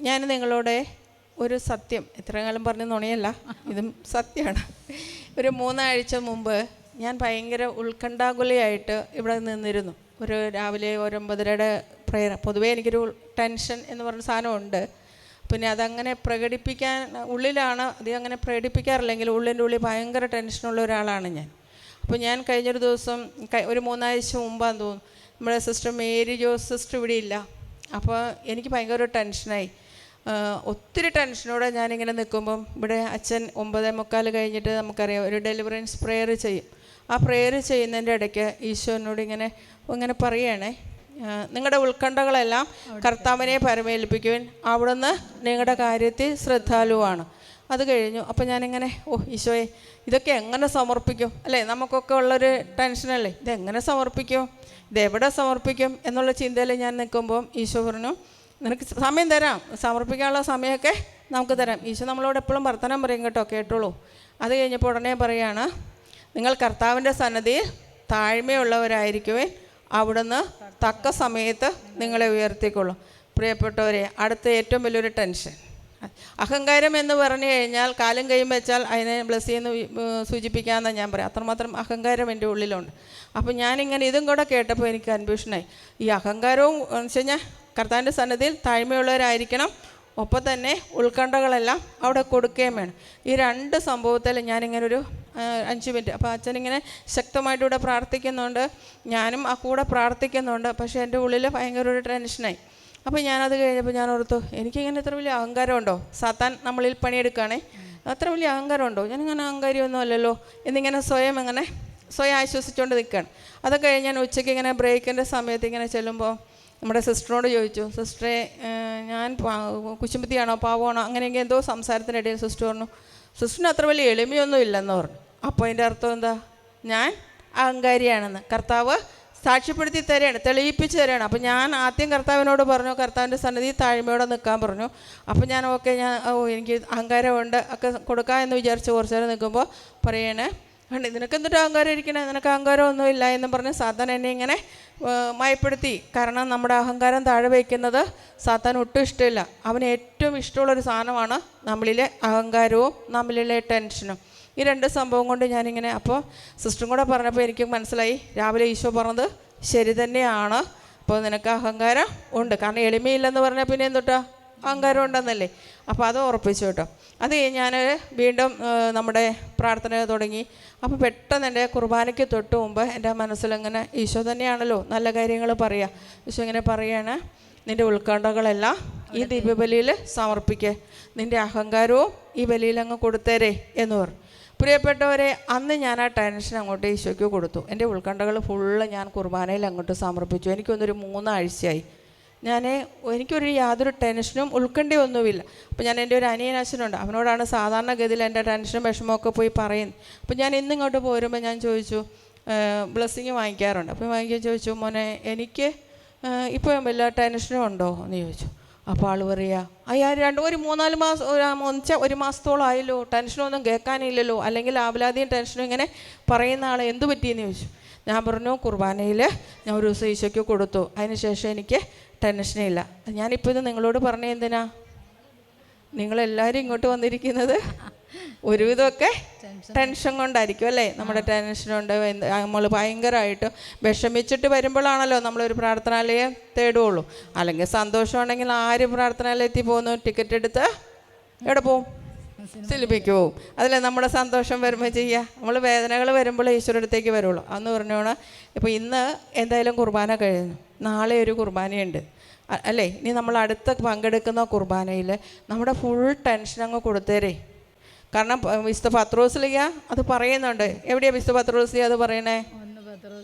ഞാൻ നിങ്ങളോട് ഒരു സത്യം ഇത്രയും കാലം പറഞ്ഞ നുണയല്ല, ഇതും സത്യമാണ്. ഒരു 3 ആഴ്ച മുമ്പ് ഞാൻ ഭയങ്കര ഉത്കണ്ഠാകുലയായിട്ട് ഇവിടെ നിന്നിരുന്നു. ഒരു രാവിലെ 9:30 പ്രേയർ. പൊതുവേ എനിക്കൊരു ടെൻഷൻ എന്ന് പറഞ്ഞ സാധനമുണ്ട്. പിന്നെ അതങ്ങനെ പ്രകടിപ്പിക്കാൻ ഉള്ളിലാണ്, അധികം അങ്ങനെ പ്രകടിപ്പിക്കാറില്ലെങ്കിൽ ഉള്ളിൻ്റെ ഉള്ളിൽ ഭയങ്കര ടെൻഷനുള്ള ഒരാളാണ് ഞാൻ. അപ്പോൾ ഞാൻ കഴിഞ്ഞൊരു ദിവസം ഒരു 3 ആഴ്ച മുമ്പാന്ന് തോന്നുന്നു, നമ്മുടെ സിസ്റ്റർ മേരി ജോസ് സിസ്റ്റർ ഇവിടെ ഇല്ല. അപ്പോൾ എനിക്ക് ഭയങ്കര ഒരു ടെൻഷനായി. ഒത്തിരി ടെൻഷനോടെ ഞാനിങ്ങനെ നിൽക്കുമ്പം ഇവിടെ അച്ഛൻ 9:45 കഴിഞ്ഞിട്ട് നമുക്കറിയാം ഒരു ഡെലിവറൻസ് പ്രെയർ ചെയ്യും. ആ പ്രെയർ ചെയ്യുന്നതിൻ്റെ ഇടയ്ക്ക് ഈശോനോട് ഇങ്ങനെ പറയുകയാണേ, നിങ്ങളുടെ ഉത്കണ്ഠകളെല്ലാം കർത്താവിനെ പരമേൽപ്പിക്കുവാൻ, അവിടുന്ന് നിങ്ങളുടെ കാര്യത്തിൽ ശ്രദ്ധാലുവാണ്. അത് കഴിഞ്ഞു. അപ്പോൾ ഞാനിങ്ങനെ ഈശോയെ ഇതൊക്കെ എങ്ങനെ സമർപ്പിക്കും അല്ലേ, നമുക്കൊക്കെ ഉള്ളൊരു ടെൻഷനല്ലേ, ഇതെങ്ങനെ സമർപ്പിക്കും, ഇതെവിടെ സമർപ്പിക്കും എന്നുള്ള ചിന്തയിൽ ഞാൻ നിൽക്കുമ്പോൾ ഈശോ പറഞ്ഞു, നിനക്ക് സമയം തരാം, സമർപ്പിക്കാനുള്ള സമയമൊക്കെ നമുക്ക് തരാം. ഈശോ നമ്മളോട് എപ്പോഴും വർത്തമാനം പറയും കേട്ടോ, കേട്ടോളൂ. അത് കഴിഞ്ഞപ്പോൾ ഉടനെ പറയുകയാണ്, നിങ്ങൾ കർത്താവിൻ്റെ സന്നദ്ധിയിൽ താഴ്മയുള്ളവരായിരിക്കുവേ, അവിടുന്ന് തക്ക സമയത്ത് നിങ്ങളെ ഉയർത്തിക്കൊള്ളും. പ്രിയപ്പെട്ടവരെ, അടുത്ത ഏറ്റവും വലിയൊരു ടെൻഷൻ അഹങ്കാരം എന്ന് പറഞ്ഞു കഴിഞ്ഞാൽ കാലം കഴിയുമ്പോൾ വെച്ചാൽ അതിനെ ബ്ലസ് ചെയ്യുന്ന സൂചിപ്പിക്കാമെന്നാണ് ഞാൻ പറയാം. അത്രമാത്രം അഹങ്കാരം എൻ്റെ ഉള്ളിലുണ്ട്. അപ്പോൾ ഞാനിങ്ങനെ ഇതും കൂടെ കേട്ടപ്പോൾ എനിക്ക് കൺഫ്യൂഷനായി. ഈ അഹങ്കാരവും എന്ന് വെച്ച് കഴിഞ്ഞാൽ കർത്താവിൻ്റെ സന്നദ്ധിയിൽ താഴ്മയുള്ളവരായിരിക്കണം, ഒപ്പം തന്നെ ഉത്കണ്ഠകളെല്ലാം അവിടെ കൊടുക്കുകയും വേണം. ഈ 2 സംഭവത്തിൽ ഞാനിങ്ങനെ ഒരു 5 മിനിറ്റ്, അപ്പോൾ അച്ഛനിങ്ങനെ ശക്തമായിട്ട് ഇവിടെ പ്രാർത്ഥിക്കുന്നുണ്ട്, ഞാനും ആ കൂടെ പ്രാർത്ഥിക്കുന്നുണ്ട്. പക്ഷേ എൻ്റെ ഉള്ളിൽ ഭയങ്കര ഒരു ടെൻഷനായി. അപ്പോൾ ഞാനത് കഴിഞ്ഞപ്പോൾ ഞാൻ ഓർത്തു, എനിക്കിങ്ങനെ ഇത്ര വലിയ അഹങ്കാരമുണ്ടോ, സാത്താൻ നമ്മളിൽ പണിയെടുക്കുകയാണേ, അത്ര വലിയ അഹങ്കാരമുണ്ടോ, ഞാനിങ്ങനെ അഹങ്കാരിയൊന്നും അല്ലല്ലോ എന്നിങ്ങനെ സ്വയം ആശ്വസിച്ചുകൊണ്ട് നിൽക്കുകയാണ്. അതൊക്കെ കഴിഞ്ഞ് ഞാൻ ഉച്ചയ്ക്ക് ഇങ്ങനെ ബ്രേക്കിൻ്റെ സമയത്ത് ഇങ്ങനെ ചെല്ലുമ്പോൾ നമ്മുടെ സിസ്റ്ററിനോട് ചോദിച്ചു, സിസ്റ്ററെ ഞാൻ കുശുമ്പത്തിയാണോ പാവമാണോ അങ്ങനെയെങ്കിൽ എന്തോ സംസാരത്തിനിടയിൽ സിസ്റ്റർ പറഞ്ഞു, സിസ്റ്ററിന് അത്ര വലിയ എളിമയൊന്നും ഇല്ലെന്ന് പറഞ്ഞു. അപ്പോൾ അതിൻ്റെ അർത്ഥം എന്താ, ഞാൻ അഹങ്കാരിയാണെന്ന് കർത്താവ് സാക്ഷ്യപ്പെടുത്തി തരികയാണ്, തെളിയിപ്പിച്ച് തരികയാണ്. അപ്പോൾ ഞാൻ ആദ്യം കർത്താവിനോട് പറഞ്ഞു, കർത്താവിൻ്റെ സന്നിധിയിൽ താഴ്മയോടെ നിൽക്കാൻ പറഞ്ഞു. അപ്പോൾ ഞാൻ എനിക്ക് അഹങ്കാരമുണ്ട് ഒക്കെ കൊടുക്കാം എന്ന് വിചാരിച്ച് കുറച്ച് നേരം നിൽക്കുമ്പോൾ പറയണേ, നിനക്ക് എന്തൊരു അഹങ്കാരം ഇരിക്കണേ, നിനക്ക് അഹങ്കാരമൊന്നുമില്ല എന്ന് പറഞ്ഞ് സാത്താൻ എന്നെ ഇങ്ങനെ മയപ്പെടുത്തി. കാരണം നമ്മുടെ അഹങ്കാരം താഴെ വയ്ക്കുന്നത് സാത്താൻ ഒട്ടും ഇഷ്ടമില്ല. അവന് ഏറ്റവും ഇഷ്ടമുള്ളൊരു സാധനമാണ് നമ്മളിലെ അഹങ്കാരവും നമ്മളിലെ ടെൻഷനും. ഈ 2 സംഭവം കൊണ്ട് ഞാനിങ്ങനെ, അപ്പോൾ സിസ്റ്ററും കൂടെ പറഞ്ഞപ്പോൾ എനിക്ക് മനസ്സിലായി, രാവിലെ ഈശോ പറഞ്ഞത് ശരി തന്നെയാണ്. അപ്പോൾ നിനക്ക് അഹങ്കാരം ഉണ്ട്, കാരണം എളിമയില്ലെന്ന് പറഞ്ഞാൽ പിന്നെ എന്തൊട്ടാ അഹങ്കാരം ഉണ്ടെന്നല്ലേ. അപ്പോൾ അത് ഉറപ്പിച്ചു കേട്ടോ. അത് ഞാൻ വീണ്ടും നമ്മുടെ പ്രാർത്ഥന തുടങ്ങി. അപ്പോൾ പെട്ടെന്ന് എൻ്റെ കുർബാനയ്ക്ക് തൊട്ട് മുമ്പ് എൻ്റെ മനസ്സിലിങ്ങനെ ഈശോ തന്നെയാണല്ലോ നല്ല കാര്യങ്ങൾ പറയുക. ഈശോ ഇങ്ങനെ പറയുകയാണ്, നിൻ്റെ ഉത്കണ്ഠകളെല്ലാം ഈ ദിവ്യബലിയിൽ സമർപ്പിക്കുക, നിൻ്റെ അഹങ്കാരവും ഈ ബലിയിൽ അങ്ങ് കൊടുത്തേരേ എന്ന് പറഞ്ഞു. പ്രിയപ്പെട്ടവരെ, അന്ന് ഞാൻ ആ ടെൻഷൻ അങ്ങോട്ട് ഈശോയ്ക്ക് കൊടുത്തു. എൻ്റെ ഉത്കണ്ഠകൾ ഫുള്ള് ഞാൻ കുർബാനയിൽ അങ്ങോട്ട് സമർപ്പിച്ചു. എനിക്കൊന്നൊരു 3 ആഴ്ചയായി എനിക്കൊരു യാതൊരു ടെൻഷനും ഉത്കണ്ഠയൊന്നുമില്ല. അപ്പോൾ ഞാൻ എൻ്റെ ഒരു അനിയനച്ഛനുണ്ട്, അവനോടാണ് സാധാരണഗതിയിൽ എൻ്റെ ടെൻഷനും വിഷമമൊക്കെ പോയി പറയുന്നത്. അപ്പോൾ ഞാൻ ഇന്നിങ്ങോട്ട് പോരുമ്പോൾ ഞാൻ ചോദിച്ചു, ബ്ലെസ്സിങ് വാങ്ങിക്കാറുണ്ട്. അപ്പോൾ ചോദിച്ചു, മോനെ എനിക്ക് ഇപ്പോൾ വല്ല ടെൻഷനും ഉണ്ടോ എന്ന് ചോദിച്ചു. അപ്പോൾ ആൾ പറയുക, ഒരു 3-4 മാസം ഒരു മാസത്തോളം ആയല്ലോ, ടെൻഷനൊന്നും കേൾക്കാനില്ലല്ലോ, അല്ലെങ്കിൽ ആവലാതിയും ടെൻഷനും ഇങ്ങനെ പറയുന്ന ആൾ എന്തു പറ്റിയെന്ന് ചോദിച്ചു. ഞാൻ പറഞ്ഞു, കുർബാനയിൽ ഞാൻ ഒരു ദിവസം ഈശോയ്ക്ക് കൊടുത്തു, അതിനുശേഷം എനിക്ക് ടെൻഷനില്ല. ഞാനിപ്പോൾ ഇത് നിങ്ങളോട് പറഞ്ഞ എന്തിനാ, നിങ്ങളെല്ലാവരും ഇങ്ങോട്ട് വന്നിരിക്കുന്നത് ഒരുവിധമൊക്കെ ടെൻഷൻ കൊണ്ടായിരിക്കും അല്ലേ. നമ്മുടെ ടെൻഷനുണ്ട്, നമ്മൾ ഭയങ്കരമായിട്ട് വിഷമിച്ചിട്ട് വരുമ്പോഴാണല്ലോ നമ്മളൊരു പ്രാർത്ഥനാലയം തേടുകയുള്ളൂ. അല്ലെങ്കിൽ സന്തോഷമുണ്ടെങ്കിൽ ആരും പ്രാർത്ഥനാലയത്തിൽ പോകുന്നു, ടിക്കറ്റ് എടുത്ത് എവിടെ പോവും, സിലിപ്പിക്ക് പോവും. അതല്ലേ നമ്മുടെ സന്തോഷം വരുമ്പോൾ ചെയ്യുക. നമ്മൾ വേദനകൾ വരുമ്പോൾ ഈശ്വര അടുത്തേക്ക് വരുള്ളൂ. അന്ന് പറഞ്ഞോണം. ഇപ്പോൾ ഇന്ന് എന്തായാലും കുർബാന കഴിഞ്ഞു, നാളെ ഒരു കുർബാനയുണ്ട് അല്ലേ. ഇനി നമ്മൾ അടുത്ത പങ്കെടുക്കുന്ന കുർബാനയിൽ നമ്മുടെ ഫുൾ ടെൻഷൻ അങ്ങ് കൊടുത്തേരേ. കാരണം വിശുദ്ധ പത്രോസ്ലീഹ അത് പറയുന്നുണ്ട്. എവിടെയാണ് വിശുദ്ധ പത്രോസ്ലീഹ അത് പറയണേ?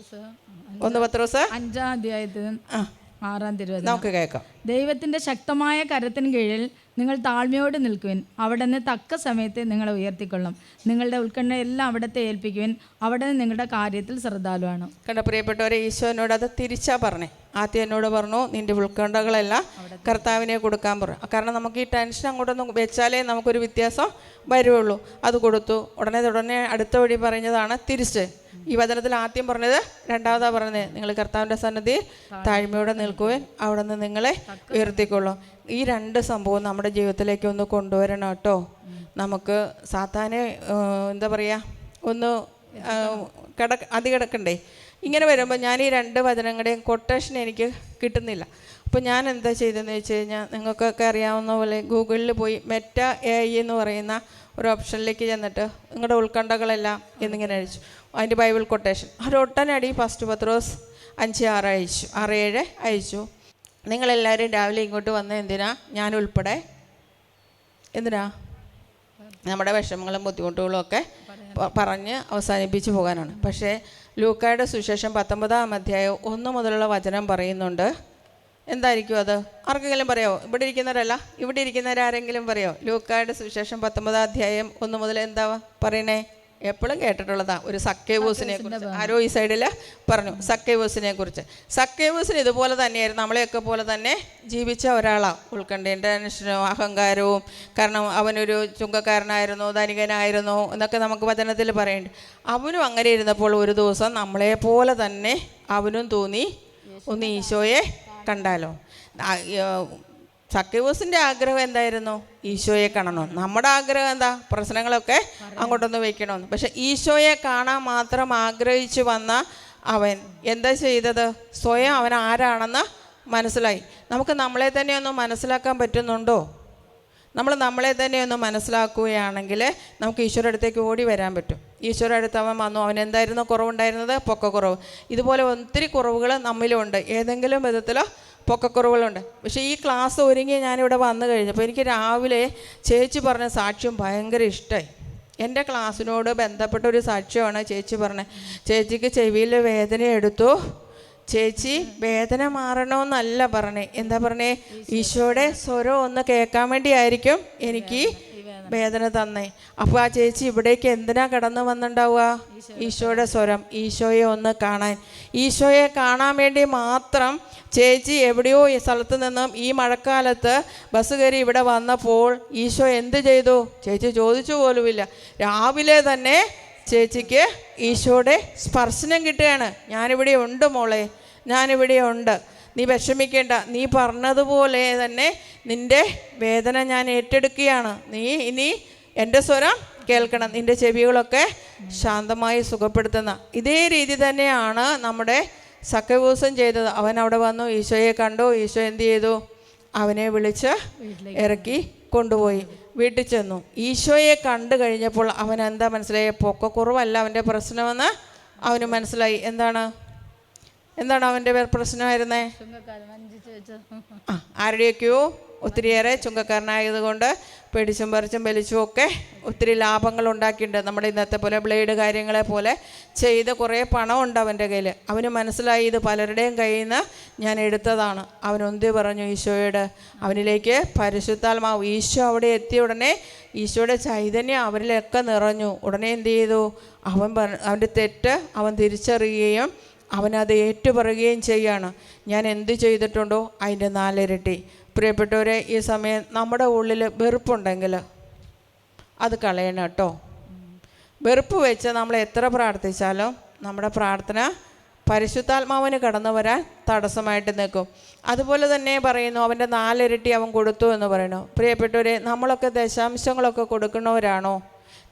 1 പത്രോസ് 5-ാം അധ്യായത്തിൽ 6-ാം തിരുവചനം നമുക്ക് കേൾക്കാം. ദൈവത്തിൻ്റെ ശക്തമായ കരത്തിന് കീഴിൽ നിങ്ങൾ താഴ്മയോട് നിൽക്കുവിൻ, അവിടുന്ന് തക്ക സമയത്ത് നിങ്ങളെ ഉയർത്തിക്കൊള്ളും. നിങ്ങളുടെ ഉത്കണ്ഠയെല്ലാം അവിടത്തെ ഏൽപ്പിക്കുവിൻ, അവിടെ നിങ്ങളുടെ കാര്യത്തിൽ ശ്രദ്ധാലുവാണ്. കണ്ട പ്രിയപ്പെട്ടവരെ, ഈശോനോട് അത് തിരിച്ചാ പറഞ്ഞേ. ആദ്യം എന്നോട് പറഞ്ഞു, നിൻ്റെ ഉത്കണ്ഠകളെല്ലാം കർത്താവിനെ കൊടുക്കാൻ പറഞ്ഞു. കാരണം നമുക്ക് ഈ ടെൻഷൻ അങ്ങോട്ടൊന്നും വെച്ചാലേ നമുക്കൊരു വ്യത്യാസം വരുള്ളൂ. അത് കൊടുത്തു. ഉടനെ അടുത്ത വഴി പറഞ്ഞതാണ് തിരിച്ച്. ഈ വചനത്തിൽ ആദ്യം പറഞ്ഞത്, രണ്ടാമതാ പറഞ്ഞത്, നിങ്ങൾ കർത്താവിൻ്റെ സന്നിധിയിൽ താഴ്മയോടെ നിൽക്കുവാൻ, അവിടെ നിന്ന് നിങ്ങളെ ഉയർത്തിക്കൊള്ളും. ഈ രണ്ട് സംഭവം നമ്മുടെ ജീവിതത്തിലേക്ക് ഒന്ന് കൊണ്ടുവരണം കേട്ടോ. നമുക്ക് സാത്താനെ എന്താ പറയുക, ഒന്ന് കിടക്കണ്ടേ. ഇങ്ങനെ വരുമ്പോൾ ഞാൻ ഈ രണ്ട് വചനങ്ങളുടെയും കൊട്ടേഷൻ എനിക്ക് കിട്ടുന്നില്ല. അപ്പോൾ ഞാൻ എന്താ ചെയ്തതെന്ന് വെച്ച് കഴിഞ്ഞാൽ, നിങ്ങൾക്കൊക്കെ അറിയാവുന്ന പോലെ ഗൂഗിളിൽ പോയി മെറ്റ AI എന്ന് പറയുന്ന ഒരു ഓപ്ഷനിലേക്ക് ചെന്നിട്ട് നിങ്ങളുടെ ഉത്കണ്ഠകളെല്ലാം എന്നിങ്ങനെ അയച്ചു. അതിൻ്റെ ബൈബിൾ കൊട്ടേഷൻ ഒരൊട്ടനടി 1 പത്രോസ് 5:6 അയച്ചു, 6-7 അയച്ചു. നിങ്ങളെല്ലാവരും രാവിലെ ഇങ്ങോട്ട് വന്ന എന്തിനാ? ഞാൻ ഉൾപ്പെടെ എന്തിനാ? നമ്മുടെ വിഷമങ്ങളും ബുദ്ധിമുട്ടുകളും ഒക്കെ പറഞ്ഞ് അവസാനിപ്പിച്ച് പോകാനാണ്. പക്ഷേ ലൂക്കായുടെ സുവിശേഷം 19-ാം അധ്യായം 1 മുതലുള്ള വചനം പറയുന്നുണ്ട്. എന്തായിരിക്കും അത്? ആർക്കെങ്കിലും പറയോ? ഇവിടെ ഇരിക്കുന്നവരല്ല, ഇവിടെ ഇരിക്കുന്നവരാരെങ്കിലും പറയോ? ലൂക്കായുടെ സുവിശേഷം 19-ാം അധ്യായം 1 മുതൽ എന്താ പറയണേ? എപ്പോഴും കേട്ടിട്ടുള്ളതാ. ഒരു സക്കേവൂസിനെ കുറിച്ച് ആരോ ഈ സൈഡിൽ പറഞ്ഞു. സക്കേവൂസിനെ കുറിച്ച്. സക്കേവൂസിന് ഇതുപോലെ തന്നെയായിരുന്നു, നമ്മളെയൊക്കെ പോലെ തന്നെ ജീവിച്ച ഒരാളാണ്. ഉത്കണ്ഠയും ടെൻഷനും അഹങ്കാരവും. കാരണം അവനൊരു ചുങ്കക്കാരനായിരുന്നു, ധനികനായിരുന്നു എന്നൊക്കെ നമുക്ക് വചനത്തിൽ പറയുന്നുണ്ട്. അവനും അങ്ങനെ ഇരുന്നപ്പോൾ ഒരു ദിവസം നമ്മളെപ്പോലെ തന്നെ അവനും തോന്നി ഒന്ന് ഈശോയെ കണ്ടാലോ. സക്കേവൂസിൻ്റെ ആഗ്രഹം എന്തായിരുന്നു? ഈശോയെ കാണണമെന്ന്. നമ്മുടെ ആഗ്രഹം എന്താ? പ്രശ്നങ്ങളൊക്കെ അങ്ങോട്ടൊന്ന് വെക്കണമെന്ന്. പക്ഷെ ഈശോയെ കാണാൻ മാത്രം ആഗ്രഹിച്ചു വന്ന അവൻ എന്താ ചെയ്തത്? സ്വയം അവൻ ആരാണെന്ന് മനസ്സിലായി. നമുക്ക് നമ്മളെ തന്നെ ഒന്ന് മനസ്സിലാക്കാൻ പറ്റുന്നുണ്ടോ? നമ്മൾ നമ്മളെ തന്നെ ഒന്ന് മനസ്സിലാക്കുകയാണെങ്കിൽ നമുക്ക് ഈശോയുടെ അടുത്തേക്ക് ഓടി വരാൻ പറ്റും. ഈശോയുടെ അടുത്ത് അവൻ വന്നു. അവൻ എന്തായിരുന്നു കുറവുണ്ടായിരുന്നത്? പൊക്കക്കുറവ്. ഇതുപോലെ ഒത്തിരി കുറവുകൾ നമ്മിലുണ്ട്. ഏതെങ്കിലും വിധത്തിലോ പൊക്കക്കുറവുകളുണ്ട്. പക്ഷേ ഈ ക്ലാസ് ഒരുങ്ങി ഞാനിവിടെ വന്നു കഴിഞ്ഞപ്പോൾ എനിക്ക് രാവിലെ ചേച്ചി പറഞ്ഞ സാക്ഷ്യം ഭയങ്കര ഇഷ്ടമായി. എൻ്റെ ക്ലാസ്സിനോട് ബന്ധപ്പെട്ട ഒരു സാക്ഷ്യമാണ് ചേച്ചി പറഞ്ഞത്. ചേച്ചിക്ക് ചെവിയിൽ വേദന എടുത്തു. ചേച്ചി വേദന മാറണമെന്നല്ല പറഞ്ഞേ. എന്താ പറഞ്ഞേ? ഈശോയുടെ സ്വരം ഒന്ന് കേൾക്കാൻ വേണ്ടിയായിരിക്കും എനിക്ക് വേദന തന്നേ. അപ്പോൾ ആ ചേച്ചി ഇവിടേക്ക് എന്തിനാ കടന്നു വന്നിട്ടുണ്ടാവുക? ഈശോയുടെ സ്വരം, ഈശോയെ ഒന്ന് കാണാൻ. ഈശോയെ കാണാൻ വേണ്ടി മാത്രം ചേച്ചി എവിടെയോ ഈ സ്ഥലത്ത് നിന്നും ഈ മഴക്കാലത്ത് ബസ് കയറി ഇവിടെ വന്നപ്പോൾ ഈശോ എന്ത് ചെയ്തു? ചേച്ചി ചോദിച്ചു പോലുമില്ല. രാവിലെ തന്നെ ചേച്ചിക്ക് ഈശോയുടെ സ്പർശനം കിട്ടുകയാണ്. ഞാനിവിടെ ഉണ്ട് മോളെ, ഞാനിവിടെ ഉണ്ട്, നീ വിഷമിക്കേണ്ട, നീ പറഞ്ഞതുപോലെ തന്നെ നിൻ്റെ വേദന ഞാൻ ഏറ്റെടുക്കുകയാണ്, നീ ഇനി എൻ്റെ സ്വരം കേൾക്കണം, നിൻ്റെ ചെവികളൊക്കെ ശാന്തമായി സുഖപ്പെടുത്തുന്ന. ഇതേ രീതി തന്നെയാണ് നമ്മുടെ സക്കേവൂസും ചെയ്തത്. അവൻ അവിടെ വന്നു, ഈശോയെ കണ്ടു. ഈശോ എന്ത് ചെയ്തു? അവനെ വിളിച്ച് ഇറക്കി കൊണ്ടുപോയി വീട്ടിൽ ചെന്നു. ഈശോയെ കണ്ടു കഴിഞ്ഞപ്പോൾ അവൻ എന്താ മനസ്സിലായി? പൊക്കക്കുറവല്ല അവൻ്റെ പ്രശ്നമെന്ന് അവന് മനസ്സിലായി. എന്താണ് അവൻ്റെ പ്രശ്നമായിരുന്നേ? ആരുടെയൊക്കെയോ ഒത്തിരിയേറെ ചുങ്കക്കാരനായതുകൊണ്ട് പേടിച്ചും പറിച്ചും വലിച്ചും ഒക്കെ ഒത്തിരി ലാഭങ്ങൾ ഉണ്ടാക്കിയിട്ടുണ്ട്. നമ്മുടെ ഇന്നത്തെ പോലെ ബ്ലേഡ് കാര്യങ്ങളെ പോലെ ചെയ്ത് കുറേ പണമുണ്ട് അവൻ്റെ കയ്യിൽ. അവന് മനസ്സിലായി ഇത് പലരുടെയും കയ്യിൽ നിന്ന് ഞാൻ എടുത്തതാണ്. അവനൊന്തി പറഞ്ഞു ഈശോയോട്. അവനിലേക്ക് പരിശുദ്ധാത്മാവ്. ഈശോ അവിടെ എത്തിയ ഉടനെ ഈശോയുടെ ചൈതന്യം അവരിലൊക്കെ നിറഞ്ഞു. ഉടനെ എന്ത് ചെയ്തു? അവൻ്റെ തെറ്റ് അവൻ തിരിച്ചറിയുകയും അവനത് ഏറ്റുപറയുകയും ചെയ്യാണ്. ഞാൻ എന്ത് ചെയ്തിട്ടുണ്ടോ അതിൻ്റെ 4 ഇരട്ടി. പ്രിയപ്പെട്ടവരെ, ഈ സമയം നമ്മുടെ ഉള്ളിൽ വെറുപ്പുണ്ടെങ്കിൽ അത് കളയണം കേട്ടോ. വെറുപ്പ് വെച്ച് നമ്മൾ എത്ര പ്രാർത്ഥിച്ചാലും നമ്മുടെ പ്രാർത്ഥന പരിശുദ്ധാത്മാവിന് കടന്നു വരാൻ തടസ്സമായിട്ട് നിൽക്കും. അതുപോലെ തന്നെ പറയുന്നു അവൻ്റെ 4 ഇരട്ടി അവൻ കൊടുത്തു എന്ന് പറയുന്നു. പ്രിയപ്പെട്ടവരെ, നമ്മളൊക്കെ ദശാംശങ്ങളൊക്കെ കൊടുക്കുന്നവരാണോ?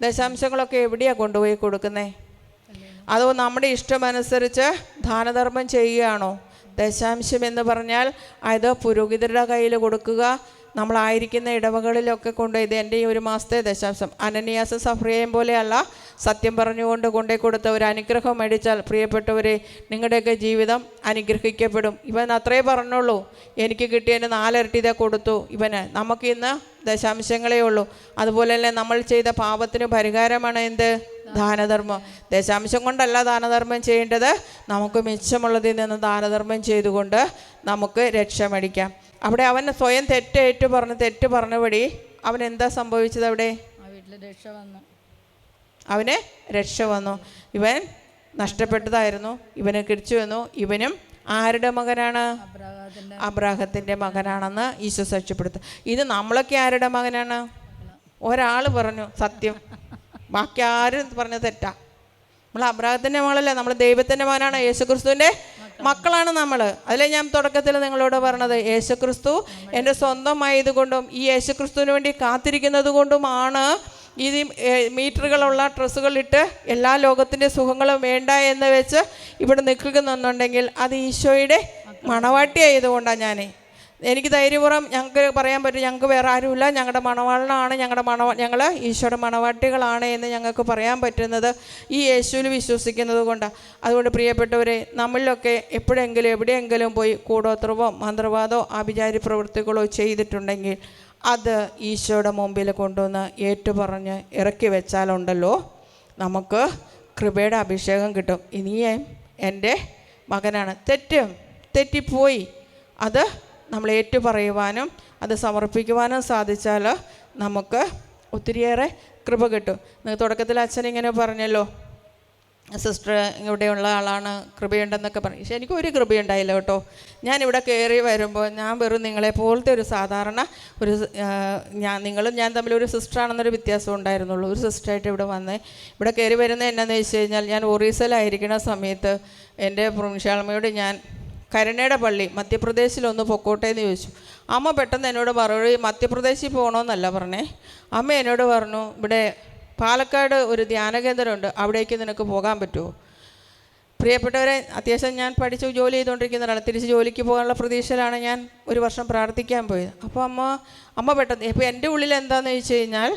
ദശാംശങ്ങളൊക്കെ എവിടെയാണ് കൊണ്ടുപോയി കൊടുക്കുന്നത്? അതോ നമ്മുടെ ഇഷ്ടമനുസരിച്ച് ദാനധർമ്മം ചെയ്യുകയാണോ? ദശാംശം എന്ന് പറഞ്ഞാൽ അത് പുരോഹിതരുടെ കയ്യിൽ കൊടുക്കുക. നമ്മളായിരിക്കുന്ന ഇടവകളിലൊക്കെ കൊണ്ടുപോയി ഇത് എൻ്റെ ഈ ഒരു മാസത്തെ ദശാംശം. അനനിയാസും സഫ്രയെയും പോലെയല്ല, സത്യം പറഞ്ഞുകൊണ്ട് കൊണ്ടുപോയി കൊടുത്ത ഒരു അനുഗ്രഹം മേടിച്ചാൽ പ്രിയപ്പെട്ടവരെ നിങ്ങളുടെയൊക്കെ ജീവിതം അനുഗ്രഹിക്കപ്പെടും. ഇവൻ അത്രേ പറഞ്ഞുള്ളൂ, എനിക്ക് കിട്ടിയതിന് 4 ഇരട്ടി ഇതേ കൊടുത്തു ഇവന്. നമുക്കിന്ന് ദശാംശങ്ങളേ ഉള്ളൂ. അതുപോലെ തന്നെ നമ്മൾ ചെയ്ത പാപത്തിന് പരിഹാരമാണ് എന്ത്? ദാനധർമ്മം. ദശാംശം കൊണ്ടല്ല ദാനധർമ്മം ചെയ്യേണ്ടത്, നമുക്ക് മിച്ചമുള്ളതിൽ നിന്ന് ദാനധർമ്മം ചെയ്തുകൊണ്ട് നമുക്ക് രക്ഷ മേടിക്കാം. അവിടെ അവൻ സ്വയം തെറ്റ് പറഞ്ഞപടി അവൻ എന്താ സംഭവിച്ചത്? അവിടെ അവന് രക്ഷ വന്നു. ഇവൻ നഷ്ടപ്പെട്ടതായിരുന്നു, ഇവന് തിരിച്ചു വന്നു. ഇവനും ആരുടെ മകനാണ്? അബ്രാഹത്തിൻ്റെ മകനാണെന്ന് ഈശോ സാക്ഷ്യപ്പെടുത്തും. ഇത് നമ്മളൊക്കെ ആരുടെ മകനാണ്? ഒരാൾ പറഞ്ഞു സത്യം, ബാക്കി ആരും പറഞ്ഞ തെറ്റാ. നമ്മൾ അബ്രാഹത്തിൻ്റെ മകളല്ല, നമ്മൾ ദൈവത്തിൻ്റെ മകനാണ്, യേശുക്രിസ്തുവിൻ്റെ മക്കളാണ് നമ്മൾ. അതിലെ ഞാൻ തുടക്കത്തിൽ നിങ്ങളോട് പറഞ്ഞത്, യേശുക്രിസ്തു എൻ്റെ സ്വന്തമായതുകൊണ്ടും ഈ യേശുക്രിസ്തുവിന് വേണ്ടി കാത്തിരിക്കുന്നത് കൊണ്ടുമാണ് ഈ മീറ്ററുകളുള്ള ഡ്രസ്സുകളിട്ട് എല്ലാ ലോകത്തിൻ്റെ സുഖങ്ങളും വേണ്ട എന്ന് വെച്ച് ഇവിടെ നിൽക്കുന്നുണ്ടെങ്കിൽ അത് ഈശോയുടെ മണവാട്ടിയായതുകൊണ്ടാണ്. എനിക്ക് ധൈര്യപൂർവ്വം ഞങ്ങൾക്ക് പറയാൻ പറ്റും, ഞങ്ങൾക്ക് വേറെ ആരുമില്ല, ഞങ്ങളുടെ മണവാളനാണ്, ഞങ്ങൾ ഈശോയുടെ മണവാട്ടികളാണ് എന്ന് ഞങ്ങൾക്ക് പറയാൻ പറ്റുന്നത് ഈ യേശുവിൽ വിശ്വസിക്കുന്നത് കൊണ്ടാണ്. അതുകൊണ്ട് പ്രിയപ്പെട്ടവരെ, നമ്മളിലൊക്കെ എപ്പോഴെങ്കിലും എവിടെയെങ്കിലും പോയി കൂടോത്രമോ മന്ത്രവാദമോ ആഭിചാരി പ്രവൃത്തികളോ ചെയ്തിട്ടുണ്ടെങ്കിൽ അത് ഈശോയുടെ മുമ്പിൽ കൊണ്ടുവന്ന് ഏറ്റുപറഞ്ഞ് ഇറക്കി വെച്ചാലുണ്ടല്ലോ നമുക്ക് കൃപയുടെ അഭിഷേകം കിട്ടും. ഇനിയും എൻ്റെ മകനാണ്, തെറ്റിപ്പോയി, അത് നമ്മൾ ഏറ്റുപറയുവാനും അത് സമർപ്പിക്കുവാനും സാധിച്ചാൽ നമുക്ക് ഒത്തിരിയേറെ കൃപ കിട്ടും. തുടക്കത്തിൽ അച്ഛൻ ഇങ്ങനെ പറഞ്ഞല്ലോ, സിസ്റ്റർ ഇവിടെയുള്ള ആളാണ്, കൃപയുണ്ടെന്നൊക്കെ പറഞ്ഞു. പക്ഷേ എനിക്കൊരു കൃപയുണ്ടായില്ല കേട്ടോ. ഞാനിവിടെ കയറി വരുമ്പോൾ ഞാൻ വെറും നിങ്ങളെപ്പോലത്തെ ഒരു സാധാരണ ഒരു നിങ്ങളും ഞാൻ തമ്മിലൊരു സിസ്റ്ററാണെന്നൊരു വ്യത്യാസം ഉണ്ടായിരുന്നുള്ളൂ. ഒരു സിസ്റ്ററായിട്ട് ഇവിടെ കയറി വരുന്നത് എന്നാന്ന് വെച്ച് കഴിഞ്ഞാൽ, ഞാൻ ഒറീസയിലായിരിക്കുന്ന സമയത്ത് എൻ്റെ പ്രൊവിൻഷ്യാളമ്മയോട് ഞാൻ കരുണയുടെ പള്ളി മധ്യപ്രദേശിലൊന്ന് പൊക്കോട്ടെ എന്ന് ചോദിച്ചു. അമ്മ പെട്ടെന്ന് എന്നോട് മറുപടി, മധ്യപ്രദേശിൽ പോകണമെന്നല്ല പറഞ്ഞേ, അമ്മ എന്നോട് പറഞ്ഞു, ഇവിടെ പാലക്കാട് ഒരു ധ്യാനകേന്ദ്രമുണ്ട്, അവിടേക്ക് നിനക്ക് പോകാൻ പറ്റുമോ? പ്രിയപ്പെട്ടവരെ, അത്യാവശ്യം ഞാൻ പഠിച്ച് ജോലി ചെയ്തുകൊണ്ടിരിക്കുന്നതാണ്. തിരിച്ച് ജോലിക്ക് പോകാനുള്ള പ്രതീക്ഷയിലാണ് ഞാൻ ഒരു വർഷം പ്രാർത്ഥിക്കാൻ പോയത്. അപ്പോൾ അമ്മ പെട്ടെന്ന്, ഇപ്പോൾ എൻ്റെ ഉള്ളിൽ എന്താണെന്ന് ചോദിച്ചു കഴിഞ്ഞാൽ,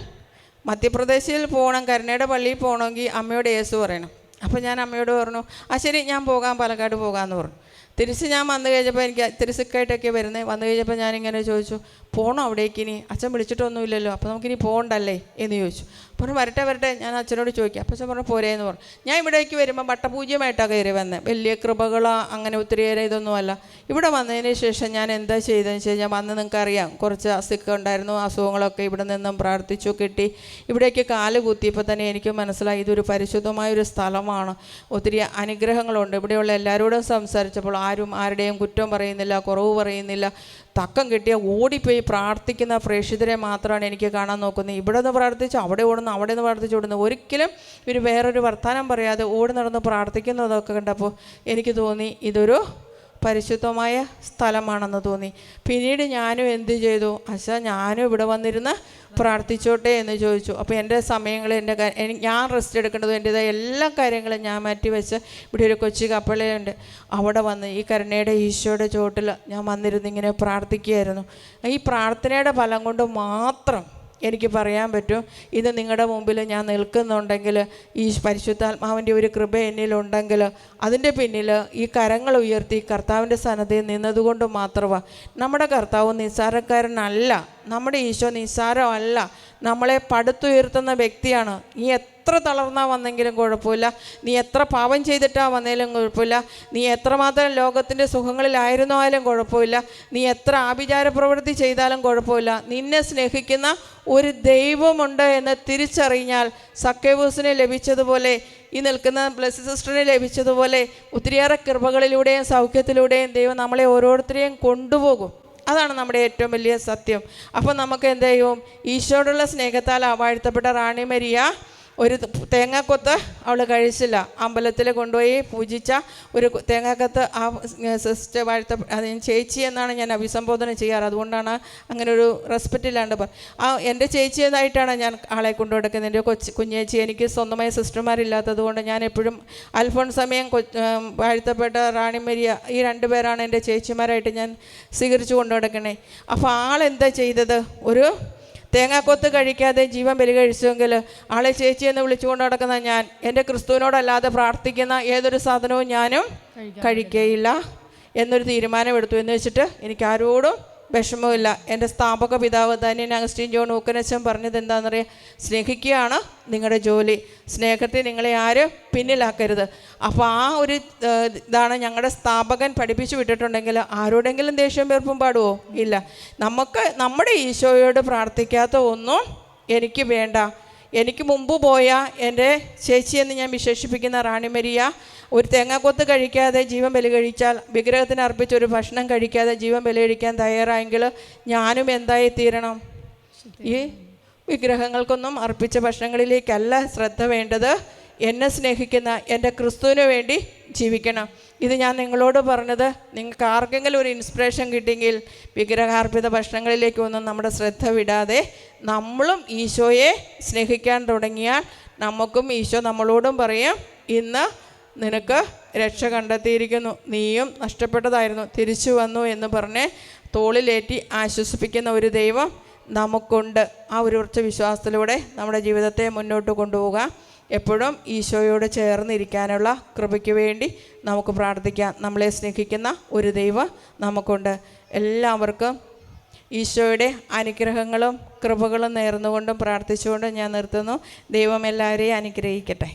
മധ്യപ്രദേശിൽ പോകണം, കരുണയുടെ പള്ളിയിൽ പോകണമെങ്കിൽ അമ്മയോട് യേശു പറയണം. അപ്പോൾ ഞാൻ അമ്മയോട് പറഞ്ഞു, ശരി ഞാൻ പോകാം, പാലക്കാട് പോകാമെന്ന് പറഞ്ഞു. തിരിച്ച് ഞാൻ വന്നു കഴിഞ്ഞപ്പോൾ എനിക്ക് ഇത്തിരി സിക്കായിട്ടൊക്കെ വരുന്നത്. വന്നു കഴിഞ്ഞപ്പോൾ ഞാനിങ്ങനെ ചോദിച്ചു, പോകണോ അവിടേക്ക്? ഇനി അച്ഛൻ വിളിച്ചിട്ടൊന്നുമില്ലല്ലോ, അപ്പോൾ നമുക്കിനി പോകണ്ടല്ലേ എന്ന് ചോദിച്ചു. പറഞ്ഞു വരട്ടെ ഞാൻ അച്ഛനോട് ചോദിക്കാം. അപ്പോൾ അച്ഛൻ പറഞ്ഞു പോരേന്ന് പറഞ്ഞു. ഞാൻ ഇവിടേക്ക് വരുമ്പോൾ വട്ടപൂജ്യമായിട്ടാണ് കയറി വന്നത്, വലിയ കൃപകളോ അങ്ങനെ ഒത്തിരിയേറെ ഇതൊന്നുമല്ല. ഇവിടെ വന്നതിന് ശേഷം ഞാൻ എന്താ ചെയ്തതെന്ന് വെച്ച് കഴിഞ്ഞാൽ, വന്ന് നിങ്ങൾക്കറിയാം കുറച്ച് അസുഖം ഉണ്ടായിരുന്നു, അസുഖങ്ങളൊക്കെ ഇവിടെ നിന്നും പ്രാർത്ഥിച്ചു കിട്ടി. ഇവിടേക്ക് കാല് കുത്തിയപ്പോൾ തന്നെ എനിക്ക് മനസ്സിലായി ഇതൊരു പരിശുദ്ധമായൊരു സ്ഥലമാണ്, ഒത്തിരി അനുഗ്രഹങ്ങളുണ്ട്. ഇവിടെയുള്ള എല്ലാവരോടും സംസാരിച്ചപ്പോൾ ആരും ആരുടെയും കുറ്റം പറയുന്നില്ല, കുറവ് പറയുന്നില്ല. തക്കം കിട്ടിയ ഓടിപ്പോയി പ്രാർത്ഥിക്കുന്ന പ്രേക്ഷിതരെ മാത്രമാണ് എനിക്ക് കാണാൻ നോക്കുന്നത്. ഇവിടെ നിന്ന് പ്രാർത്ഥിച്ച് അവിടെ ഓടുന്നു, അവിടെ നിന്ന് പ്രാർത്ഥിച്ച് ഓടുന്നു. ഒരിക്കലും ഇവർ വേറൊരു വർത്തമാനം പറയാതെ ഓടി നടന്ന് പ്രാർത്ഥിക്കുന്നതൊക്കെ കണ്ടപ്പോൾ എനിക്ക് തോന്നി ഇതൊരു പരിശുദ്ധമായ സ്ഥലമാണെന്ന് തോന്നി. പിന്നീട് ഞാനും എന്ത് ചെയ്തു, ഞാനും ഇവിടെ വന്നിരുന്ന് പ്രാർത്ഥിച്ചോട്ടെ എന്ന് ചോദിച്ചു. അപ്പോൾ എൻ്റെ സമയങ്ങൾ ഞാൻ റെസ്റ്റ് എടുക്കേണ്ടതും എൻ്റേതായ എല്ലാ കാര്യങ്ങളും ഞാൻ മാറ്റിവെച്ച് ഇവിടെ ഒരു കൊച്ചു കപ്പളയുണ്ട്, അവിടെ വന്ന് ഈ കരുണയുടെ ഈശോയുടെ ചോട്ടിൽ ഞാൻ വന്നിരുന്ന് ഇങ്ങനെ പ്രാർത്ഥിക്കുകയായിരുന്നു. ഈ പ്രാർത്ഥനയുടെ ഫലം കൊണ്ട് മാത്രം എനിക്ക് പറയാൻ പറ്റും, ഇത് നിങ്ങളുടെ മുമ്പിൽ ഞാൻ നിൽക്കുന്നുണ്ടെങ്കിൽ, ഈ പരിശുദ്ധാത്മാവിൻ്റെ ഒരു കൃപ എന്നിലുണ്ടെങ്കിൽ, അതിൻ്റെ പിന്നിൽ ഈ കരങ്ങൾ ഉയർത്തി കർത്താവിൻ്റെ സന്നദ്ധയിൽ നിന്നതുകൊണ്ട് മാത്രമാണ്. നമ്മുടെ കർത്താവ് നിസ്സാരക്കാരനല്ല, നമ്മുടെ ഈശോ നിസ്സാരമല്ല, നമ്മളെ പടുത്തുയർത്തുന്ന വ്യക്തിയാണ്. നീ എത്ര തളർന്നാ വന്നെങ്കിലും കുഴപ്പമില്ല, നീ എത്ര പാപം ചെയ്തിട്ടാ വന്നേലും കുഴപ്പമില്ല, നീ എത്രമാത്രം ലോകത്തിൻ്റെ സുഖങ്ങളിലായിരുന്നാലും കുഴപ്പമില്ല, നീ എത്ര ആഭിചാര പ്രവൃത്തി ചെയ്താലും കുഴപ്പമില്ല, നിന്നെ സ്നേഹിക്കുന്ന ഒരു ദൈവമുണ്ട് എന്ന് തിരിച്ചറിഞ്ഞാൽ, സക്കേവൂസിനെ ലഭിച്ചതുപോലെ, ഈ നിൽക്കുന്ന ബ്ലെസ്സി സിസ്റ്ററിനെ ലഭിച്ചതുപോലെ ഒത്തിരിയേറെ കൃപകളിലൂടെയും സൗഖ്യത്തിലൂടെയും ദൈവം നമ്മളെ ഓരോരുത്തരെയും കൊണ്ടുപോകും. അതാണ് നമ്മുടെ ഏറ്റവും വലിയ സത്യം. അപ്പോൾ നമുക്ക് എന്ത് ചെയ്യും, ഈശോയോടുള്ള സ്നേഹത്താൽ വാഴ്ത്തപ്പെട്ട റാണി മരിയ ഒരു തേങ്ങാക്കൊത്ത് അവൾ കഴിച്ചില്ല. അമ്പലത്തിൽ കൊണ്ടുപോയി പൂജിച്ച ഒരു തേങ്ങാക്കൊത്ത് ആ സിസ്റ്റർ ചേച്ചി എന്നാണ് ഞാൻ അഭിസംബോധന ചെയ്യാറ്. അതുകൊണ്ടാണ് അങ്ങനെ ഒരു റെസ്പെക്റ്റ് ഇല്ലാണ്ട് എൻ്റെ ചേച്ചി എന്നായിട്ടാണ് ഞാൻ ആളെ കൊണ്ടുകൊടുക്കുന്നത്. എൻ്റെ കുഞ്ഞേച്ചി. എനിക്ക് സ്വന്തമായ സിസ്റ്റർമാരില്ലാത്തത് കൊണ്ട് ഞാൻ എപ്പോഴും അൽഫോൺസമയം വാഴ്ത്തപ്പെട്ട റാണി മരിയ, ഈ രണ്ടുപേരാണ് എൻ്റെ ചേച്ചിമാരായിട്ട് ഞാൻ സ്വീകരിച്ചു കൊണ്ടുകൊടുക്കണേ. അപ്പോൾ ആളെന്താ ചെയ്തത്, ഒരു തേങ്ങാക്കൊത്ത് കഴിക്കാതെ ജീവൻ ബലി കഴിച്ചുവെങ്കിൽ ആളെ ചേച്ചി എന്ന് വിളിച്ചുകൊണ്ട് നടക്കുന്ന ഞാൻ എൻ്റെ ക്രിസ്തുവിനോടല്ലാതെ പ്രാർത്ഥിക്കുന്ന ഏതൊരു സാധനവും ഞാനും കഴിക്കുകയില്ല എന്നൊരു തീരുമാനമെടുത്തു. എന്ന് വെച്ചിട്ട് എനിക്ക് ആരോടും വിഷമമില്ല. എൻ്റെ സ്ഥാപക പിതാവ് ധന്യൻ അഗസ്റ്റിൻ ജോൺ ഊക്കനച്ചൻ പറഞ്ഞത് എന്താണെന്നറിയാം, സ്നേഹിക്കുകയാണ് നിങ്ങളുടെ ജോലി, സ്നേഹത്തെ നിങ്ങളെ ആരും പിന്നിലാക്കരുത്. അപ്പോൾ ആ ഒരു ഇതാണ് ഞങ്ങളുടെ സ്ഥാപകൻ പഠിപ്പിച്ചു വിട്ടിട്ടുണ്ടെങ്കിൽ ആരോടെങ്കിലും ദേഷ്യം വെറുപ്പും പാടുമോ? ഇല്ല. നമുക്ക് നമ്മുടെ ഈശോയോട് പ്രാർത്ഥിക്കാത്ത ഒന്നും എനിക്ക് വേണ്ട. എനിക്ക് മുമ്പ് പോയ എൻ്റെ ചേച്ചിയെന്ന് ഞാൻ വിശേഷിപ്പിക്കുന്ന റാണി മരിയ ഒരു തേങ്ങാക്കൊത്ത് കഴിക്കാതെ ജീവൻ ബലി കഴിച്ചാൽ, വിഗ്രഹത്തിന് അർപ്പിച്ചൊരു ഭക്ഷണം കഴിക്കാതെ ജീവൻ ബലി കഴിക്കാൻ തയ്യാറായെങ്കിൽ ഞാനും എന്തായി തീരണം? ഈ വിഗ്രഹങ്ങൾക്കൊന്നും അർപ്പിച്ച ഭക്ഷണങ്ങളിലേക്കല്ല ശ്രദ്ധ വേണ്ടത്, എന്നെ സ്നേഹിക്കുന്ന എൻ്റെ ക്രിസ്തുവിന് വേണ്ടി ജീവിക്കണം. ഇത് ഞാൻ നിങ്ങളോട് പറഞ്ഞത് നിങ്ങൾക്ക് ആർക്കെങ്കിലും ഒരു ഇൻസ്പിറേഷൻ കിട്ടിയെങ്കിൽ വിഗ്രഹാർപ്പിത ഭക്ഷണങ്ങളിലേക്കൊന്നും നമ്മുടെ ശ്രദ്ധ വിടാതെ നമ്മളും ഈശോയെ സ്നേഹിക്കാൻ തുടങ്ങിയാൽ നമുക്കും ഈശോ നമ്മളോടും പറയും, ഇന്ന് നിനക്ക് രക്ഷ കണ്ടെത്തിയിരിക്കുന്നു, നീയും നഷ്ടപ്പെട്ടതായിരുന്നു, തിരിച്ചു വന്നു എന്ന് പറഞ്ഞ് തോളിലേറ്റി ആശ്വസിപ്പിക്കുന്ന ഒരു ദൈവം നമുക്കുണ്ട്. ആ ഒരു ഉറച്ച വിശ്വാസത്തിലൂടെ നമ്മുടെ ജീവിതത്തെ മുന്നോട്ട് കൊണ്ടുപോകാം. എപ്പോഴും ഈശോയോട് ചേർന്നിരിക്കാനുള്ള കൃപയ്ക്ക് വേണ്ടി നമുക്ക് പ്രാർത്ഥിക്കാം. നമ്മളെ സ്നേഹിക്കുന്ന ഒരു ദൈവം നമുക്കുണ്ട്. എല്ലാവർക്കും ഈശോയുടെ അനുഗ്രഹങ്ങളും കൃപകളും നേർന്നുകൊണ്ടും പ്രാർത്ഥിച്ചുകൊണ്ടും ഞാൻ നിർത്തുന്നു. ദൈവം എല്ലാവരെയും അനുഗ്രഹിക്കട്ടെ.